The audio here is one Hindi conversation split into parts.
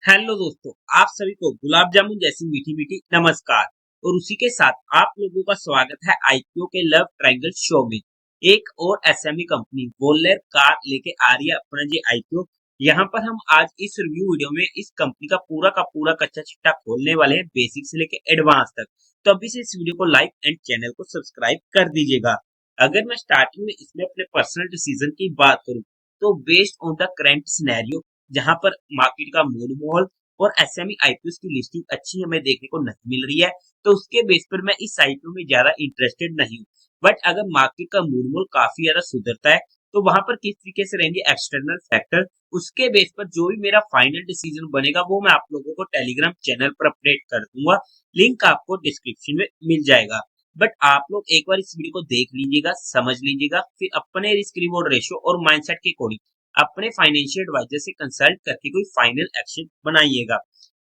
हेलो दोस्तों, आप सभी को गुलाब जामुन जैसी मीठी मीठी नमस्कार। और उसी के साथ आप लोगों का स्वागत है आईपीओ के लव ट्रायंगल शो में। एक और एसएमई कंपनी वोलेर कार लेके आ रही है अपना ये आईपीओ। यहाँ पर हम आज इस रिव्यू वीडियो में इस कंपनी का पूरा कच्चा चिट्टा खोलने वाले हैं, बेसिक से लेके एडवांस तक। तो अभी से इस वीडियो को लाइक एंड चैनल को सब्सक्राइब कर दीजिएगा। अगर मैं स्टार्टिंग में इसमें अपने पर्सनल डिसीजन की बात करूँ तो based on the current scenario, जहां पर मार्केट का मूड माहौल और एसएमई आईपीओ की लिस्टिंग अच्छी हमें देखने को नहीं मिल रही है, तो उसके बेस पर मैं इस आईपीओ में ज्यादा इंटरेस्टेड नहीं हूँ। बट अगर मार्केट का मूड माहौल काफी ज्यादा सुधरता है तो वहां पर किस तरीके से रहेंगे एक्सटर्नल फैक्टर, उसके बेस पर जो भी मेरा फाइनल डिसीजन बनेगा वो मैं आप लोगों को टेलीग्राम चैनल पर अपडेट कर दूंगा। लिंक आपको डिस्क्रिप्शन में मिल जाएगा। बट आप लोग एक बार इस वीडियो को देख लीजिएगा, समझ लीजिएगा, फिर अपने रिस्क रिवॉर्ड रेशियो और माइंडसेट के अकॉर्डिंग अपने फाइनेंशियल एडवाइजर से कंसल्ट करके कोई फाइनल एक्शन बनाइएगा।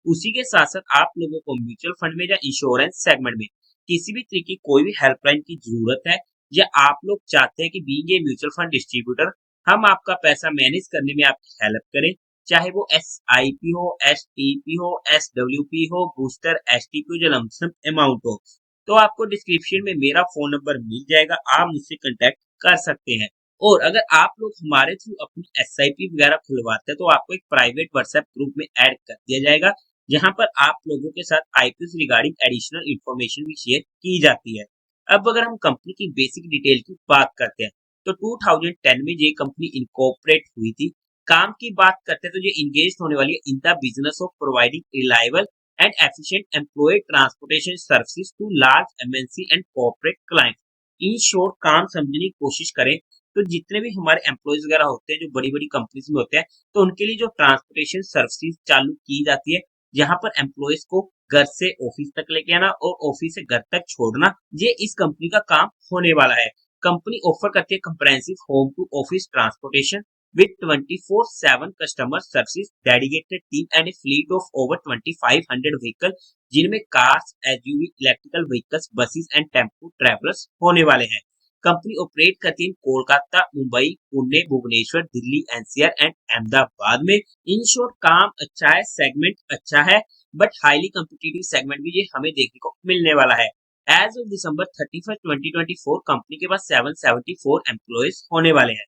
उसी के साथ साथ आप लोगों को म्यूचुअल फंड में या इंश्योरेंस सेगमेंट में किसी भी तरीके की कोई भी हेल्पलाइन की जरूरत है, या आप लोग चाहते हैं कि being a mutual fund distributor हम आपका पैसा मैनेज करने में आपकी हेल्प करें, चाहे वो SIP हो, STP हो, SWP हो, बूस्टर, STP हो, या लमसम अमाउंट हो, तो आपको डिस्क्रिप्शन में मेरा फोन नंबर मिल जाएगा, आप मुझसे कांटेक्ट कर सकते हैं। और अगर आप लोग हमारे थ्रू अपनी SIP वगैरह खुलवाते हैं तो आपको एक प्राइवेट व्हाट्सएप ग्रुप में ऐड कर दिया जाएगा, जहां पर आप लोगों के साथ आईपीओ रिगार्डिंग एडिशनल इंफॉर्मेशन भी शेयर की जाती है। अब अगर हम कंपनी की बेसिक डिटेल की बात करते हैं तो 2010 में ये कंपनी इनकॉर्पोरेट हुई थी। काम की बात करते हैं तो ये इंगेज होने वाली है in the business of providing reliable and efficient employ transportation services to large MNC and corporate client. In short काम समझने की कोशिश करें तो जितने भी हमारे एम्प्लॉयज वगैरह होते हैं जो बड़ी बड़ी कंपनीज में होते हैं, तो उनके लिए जो ट्रांसपोर्टेशन सर्विसेज चालू की जाती है, जहां पर एम्प्लॉयज को घर से ऑफिस तक लेके आना और ऑफिस से घर तक छोड़ना, ये इस कंपनी का काम होने वाला है। कंपनी ऑफर करती है comprehensive home to office transportation with 24/7 customer services, dedicated team and a fleet of over 2500 vehicle, जिनमें cars, SUV, electrical vehicles, buses and tempo travellers होने वाले हैं। कंपनी ऑपरेट करती है कोलकाता, मुंबई, पुणे, भुवनेश्वर, दिल्ली, एनसीआर एंड अहमदाबाद में। इन शॉर्ट काम अच्छा है, सेगमेंट अच्छा है, बट हाईली कम्पिटिटिव सेगमेंट भी ये हमें देखने को मिलने वाला है। एज ऑफ दिसंबर 31 2024 कंपनी के पास 774 एम्प्लॉयज होने वाले हैं।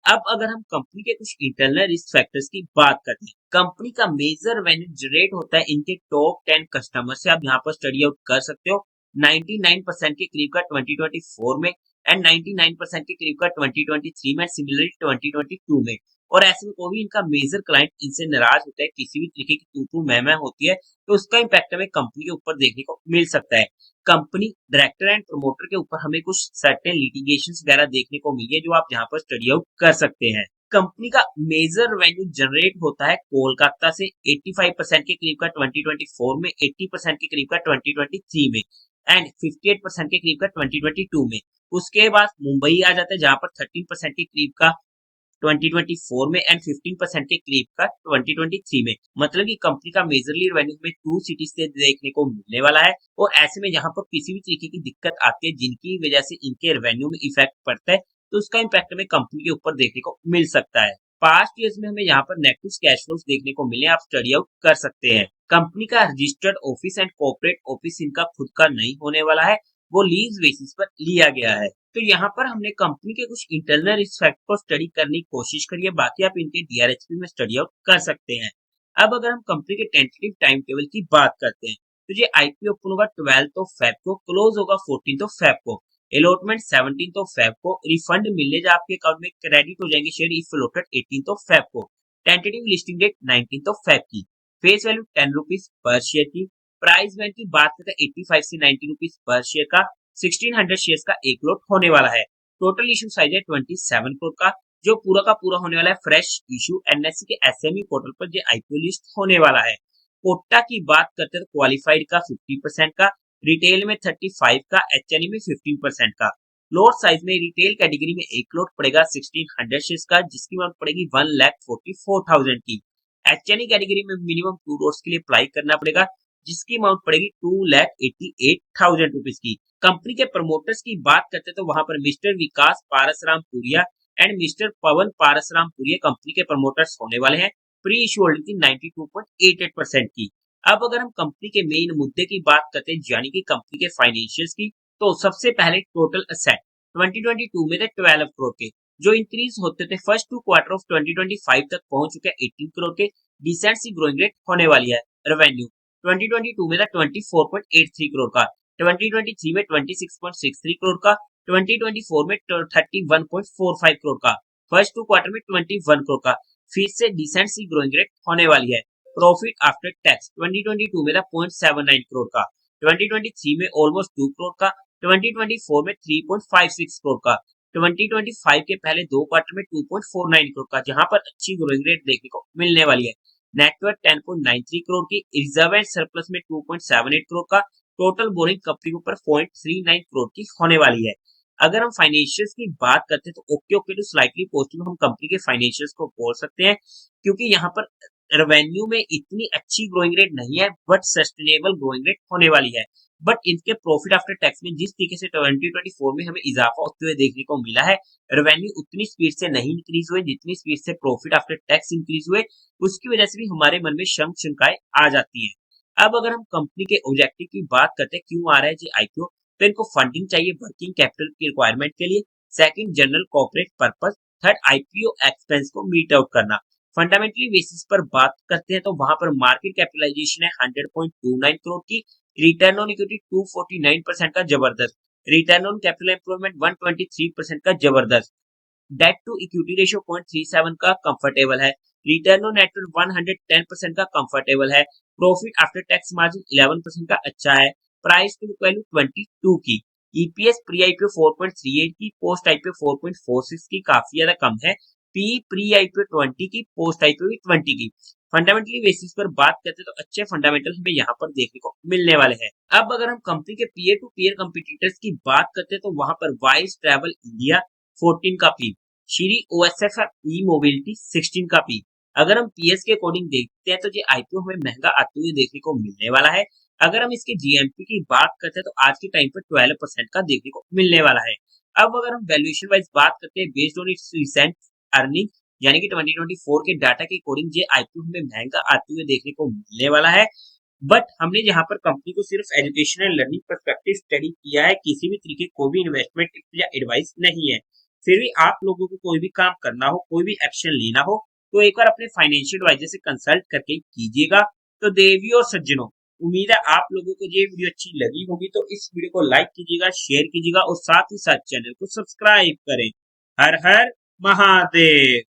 अब अगर हम कंपनी के कुछ इंटरनल रिस्क फैक्टर्स की बात करते हैं, कंपनी का मेजर रेवेन्यू जनरेट होता है इनके टॉप 10 कस्टमर से। आप यहाँ पर स्टडी आउट कर सकते हो। 99% के करीब का 2024 में एंड 99% के करीब का 2023 में, सिमिलरली 2022 में। और ऐसे में कोई भी इनका मेजर क्लाइंट इनसे नाराज होता है, किसी भी तरीके की तू तू मैं होती है, तो उसका इम्पैक्ट हमें कंपनी के ऊपर देखने को मिल सकता है। कंपनी डायरेक्टर एंड प्रमोटर के ऊपर हमें कुछ सर्टेन लिटिगेशन वगैरह देखने को मिली है, जो आप यहाँ पर स्टडी आउट कर सकते हैं। कंपनी का मेजर रेवेन्यू जनरेट होता है कोलकाता से 85% के करीब का 2024 में, 80% के करीब का 2023 में एंड 58% के करीब का 2022 में। उसके बाद मुंबई आ जाता है, जहां पर 13% के करीब का 2024 में एंड 15% के करीब का 2023 में। मतलब कि कंपनी का मेजरली रेवेन्यू में टू सिटीज से देखने को मिलने वाला है। और ऐसे में यहाँ पर किसी भी तरीके की दिक्कत आती है जिनकी वजह से इनके रेवेन्यू में इफेक्ट पड़ता है, तो उसका इम्पैक्ट हमें कंपनी के ऊपर देखने को मिल सकता है। पास्ट ईयर्स में हमें यहाँ पर नेगेटिव कैश फ्लोज देखने को मिले, आप स्टडी आउट कर सकते हैं। कंपनी का registered office and corporate office इनका खुद का नहीं होने वाला है, वो लीज बेसिस पर लिया गया है। तो यहाँ पर हमने कंपनी के कुछ इंटरनल रिस्क फैक्टर को स्टडी करने की कोशिश करी है, बाकी आप इनके डीआरएचपी में स्टडी आउट कर सकते हैं। अब अगर हम कंपनी के टेंटेटिव टाइम टेबल की बात करते हैं तो ये आईपीओ ओपन होगा 12 फेब को, क्लोज होगा 14 फेब को, अलॉटमेंट 17 फेब को, रिफंड मिलने जो आपके अकाउंट में क्रेडिट हो जाएंगे शेयर इफ अलॉटेड 18 फेब को, टेंटेटिव लिस्टिंग डेट 19 फेब की, face value 10 rupees per share की, प्राइस बैंड की बात करते हैं 85 से 90 रुपीज पर शेयर का, 1600 शेयर्स का एक लॉट होने वाला है। टोटल इशू साइज है 27 करोड़ का, जो पूरा का पूरा होने वाला है फ्रेश इशू। एनएससी के एसएमई पोर्टल पर ये आईपीओ लिस्ट होने वाला है। कोटा की बात करते हैं तो क्वालिफाइड का 50% का, रिटेल में 35 का, एचएनई में 15% का। लॉट साइज में रिटेल कैटेगरी में एक लॉट पड़ेगा 1600 शेयर्स का, जिसकी अमाउंट पड़ेगी 1,44,000 की। एचएनई कैटेगरी में मिनिमम 2 लॉट्स के लिए अप्लाई करना पड़ेगा, जिसकी अमाउंट पड़ेगी 2,88,000 रुपीज की। कंपनी के प्रमोटर्स की बात करते हैं तो वहां पर मिस्टर विकास पारसराम पुरिया एंड मिस्टर पवन पारसराम पुरिया कंपनी के प्रमोटर्स होने वाले हैं। प्री इश्यू होल्डिंग थी 92.88% की। अब अगर हम कंपनी के मेन मुद्दे की बात करते हैं यानी कि कंपनी के फाइनेंशियल्स की, तो सबसे पहले टोटल असेट 2022 में थे 12 करोड़ के, जो इंक्रीज होते थे फर्स्ट 2 क्वार्टर ऑफ 2025 तक पहुंच चुके 18 करोड़ के। डिसेंट सी ग्रोइंग रेट होने वाली है। रेवेन्यू 2022 में था 24.83 करोड़ का, 2023 में 26.63 करोड़ का, 2024 में 31.45 करोड़ का, फर्स्ट 2 क्वार्टर में 21 करोड़ का। फिर से डिसेंट सी ग्रोइंग रेट होने वाली है। प्रॉफिट आफ्टर टैक्स 2022 में था 0.79 करोड़ का, 2023 में ऑलमोस्ट 2 करोड़ का, 2024 में 3.56 करोड़ का, 2025 के पहले 2 क्वार्टर में 2.49 करोड़ का, जहां पर अच्छी ग्रोइंग रेट देखने को मिलने वाली है। नेटवर्थ 10.93 करोड़ की, रिजर्व एंड सरप्लस में 2.78 करोड़ का, टोटल बोरिंग कंपनी के ऊपर 0.39 करोड़ की होने वाली है। अगर हम फाइनेंशियल्स की बात करते हैं तो ओके टू स्लाइटली पॉजिटिव हम कंपनी के फाइनेंशियल्स को बोल सकते हैं, क्योंकि यहाँ पर रेवेन्यू में इतनी अच्छी ग्रोइंग रेट नहीं है बट सस्टेनेबल ग्रोइंग रेट होने वाली है। बट इनके प्रॉफिट आफ्टर टैक्स में जिस तरीके से 2024 में हमें इजाफा होते हुए देखने को मिला है, रेवेन्यू उतनी स्पीड से नहीं इंक्रीज हुए जितनी स्पीड से प्रॉफिट आफ्टर टैक्स इंक्रीज हुए। उसकी वजह से भी हमारे मन में शंकाएं आ जाती है। अब अगर हम कंपनी के ऑब्जेक्टिव की बात करते हैं, क्यों आ रहा है जी आईपीओ, तो इनको फंडिंग चाहिए वर्किंग कैपिटल की रिक्वायरमेंट के लिए, second general corporate purpose, third IPO expense को मीट आउट करना। फंडामेंटली बेसिस पर बात करते हैं तो वहां पर मार्केट कैपिटलाइजेशन है 100.29 करोड़ की, रिटर्न ऑन इक्विटी 249% का जबरदस्त, रिटर्न ऑन कैपिटल एम्प्लॉयमेंट 123% का जबरदस्त, डेट टू इक्विटी रेशियो 0.37 का कंफर्टेबल है, रिटर्न ऑन नेटवर्थ 110% का कंफर्टेबल है, प्रॉफिट आफ्टर टैक्स मार्जिन 11% का अच्छा है, प्राइस टू बुक वैल्यू 22 की, ईपीएस प्री आईपीओ 4.38 की, पोस्ट आईपीओ 4.46 की, काफी ज्यादा कम है। पी प्री आईपीओ 20 की, पोस्ट आईपीओ भी 20 की। फंडामेंटली बेसिस पर बात करते तो अच्छे फंडामेंटल हमें यहाँ पर देखने को मिलने वाले हैं। अब अगर हम कंपनी के पीयर टू पीयर कंपटीटर्स की बात करते हैं तो वहां पर वाइज ट्रैवल इंडिया 14 का पी, श्री ओएसएफ ई मोबिलिटी 16 का पी। अगर हम पीएस के अकॉर्डिंग देखते हैं तो ये आईपीओ हमें महंगा आते हुए देखने को मिलने वाला है। अगर हम इसके जीएमपी की बात करते हैं तो आज के टाइम पर 12% का देखने को मिलने वाला है। अब अगर हम वैल्यूएशन वाइज बात करते हैं based on it's recent earning यानी कि 2024 के डाटा के अकॉर्डिंग ये आईपीओ हमें महंगा आते हुए देखने को मिलने वाला है। बट हमने यहाँ पर कंपनी को सिर्फ education and learning perspective study किया है, किसी भी तरीके कोई भी इन्वेस्टमेंट या एडवाइस नहीं है। फिर भी आप लोगों को कोई भी काम करना हो, कोई भी एक्शन लेना हो, तो एक बार अपने फाइनेंशियल एडवाइजर से कंसल्ट करके कीजिएगा। तो देवी और सज्जनों, उम्मीद है आप लोगों को ये वीडियो अच्छी लगी होगी, तो इस वीडियो को लाइक कीजिएगा, शेयर कीजिएगा और साथ ही साथ चैनल को सब्सक्राइब करें। हर हर महादेव।